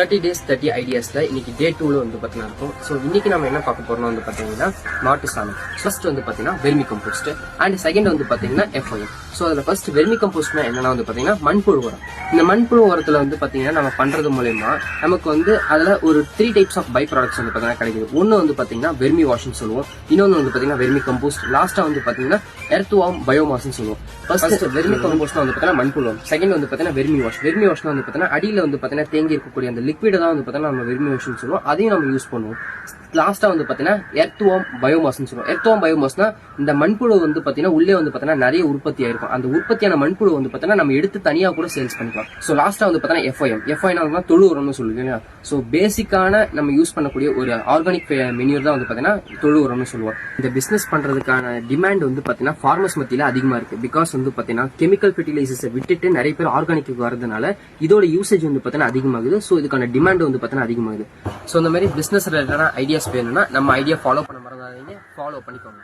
30 days 30 ஐடியாஸ்ல இன்னைக்கு டே 2ல வந்து பாத்தீங்கன்னா இருக்கும். ஸோ இன்னைக்கு நம்ம என்ன பார்க்க போறோம் வந்து பாத்தீங்கன்னா மாட்டு சாணம். ஃபர்ஸ்ட் வந்து பாத்தீங்கன்னா வெர்மி கம்போஸ்ட் அண்ட் செகண்ட் வந்து பாத்தீங்கன்னா FOM. ஸோ அதுல ஃபர்ஸ்ட் வெர்மி கம்போஸ்ட்னா என்னன்னா வந்து பாத்தீங்கன்னா மண்புழு உரம். இந்த மண்புழு உரத்துல வந்து பாத்தீங்கன்னா நம்ம பண்றது மூலயமா நமக்கு வந்து அதுல ஒரு 3 டைப்ஸ் ஆஃப் பை ப்ராடக்ட்ஸ் வந்து பாத்தீங்கன்னா கிடைக்குது. ஒன்னு வந்து பாத்தீங்கன்னா வெர்மி வாஷ்னு சொல்லுவோம், இன்னொன்னு வந்து பாத்தீங்கன்னா வெர்மி கம்போஸ்ட், லாஸ்டா வந்து பாத்தீங்கன்னா எர்த்வார்ம் பயோமாஸ்னு சொல்லுவோம். ஃபர்ஸ்ட் வெர்மி கம்போஸ்ட்னா வந்து பாத்தீங்கன்னா மண்புழு, செகண்ட் வந்து பாத்தீங்கன்னா வெர்மி வாஷ். வெர்மி வாஷ்னா வந்து பாத்தீங்கன்னா அடியில வந்து பாத்தீங்கன்னா தேங்கி இருக்கக்கூடிய அந்த லிக்விட் தான் வந்து பாத்தீங்கன்னா நம்ம வெர்மி வாஷ்னு சொல்லுவோம், அதையும் நம்ம யூஸ் பண்ணுவோம். லாஸ்டா வந்து பாத்தீங்கன்னா எர்த்வார்ம் பயோமாஸ்னு சொல்லுவோம். எர்த்வார்ம் பயோமாஸ்னா இந்த மண்புழு வந்து பாத்தீங்கன்னா உள்ளே வந்து பாத்தீங்கன்னா நிறைய உற்பத்தி ஆயிருக்கும். அந்த உற்பத்தியான மண்புழு வந்து பாத்தீங்கன்னா நம்ம எடுத்து தனியா கூட சேல்ஸ் பண்ணிக்கலாம். சோ லாஸ்டா வந்து பாத்தீங்கன்னா FOM தொழு உரம்னு சொல்லுவீங்க. சோ பேசிக்கான நம்ம யூஸ் பண்ணக்கூடிய ஒரு ஆர்கானிக் மெனியூர் தான் வந்து பாத்தீங்கன்னா தொழு உரம்னு சொல்லுவோம். இந்த பிசினஸ் பண்றதுக்கான டிமாண்ட் வந்து பாத்தீங்கன்னா ஃபார்மர்ஸ் மத்தியில அதிகமா இருக்கு. பிகாஸ் வந்து பாத்தீங்கன்னா கெமிக்கல் ஃபெர்டிலைசர்ஸை விட்டுட்டு நிறைய பேர் ஆர்கானிக்கு வரதுனால இதோட யூசேஜ் வந்து பாத்தீங்கன்னா அதிகமாகுது. சோ இதுக்கான டிமாண்ட் வந்து பாத்தீங்கன்னா அதிகமாகுது. சோ இந்த மாதிரி பிசினஸ் ரிலேட்டடான ஐடியாஸ் வேணும்னா நம்ம ஐடியா ஃபாலோ பண்ண மறந்துடாதீங்க, ஃபாலோ பண்ணிக்கோங்க.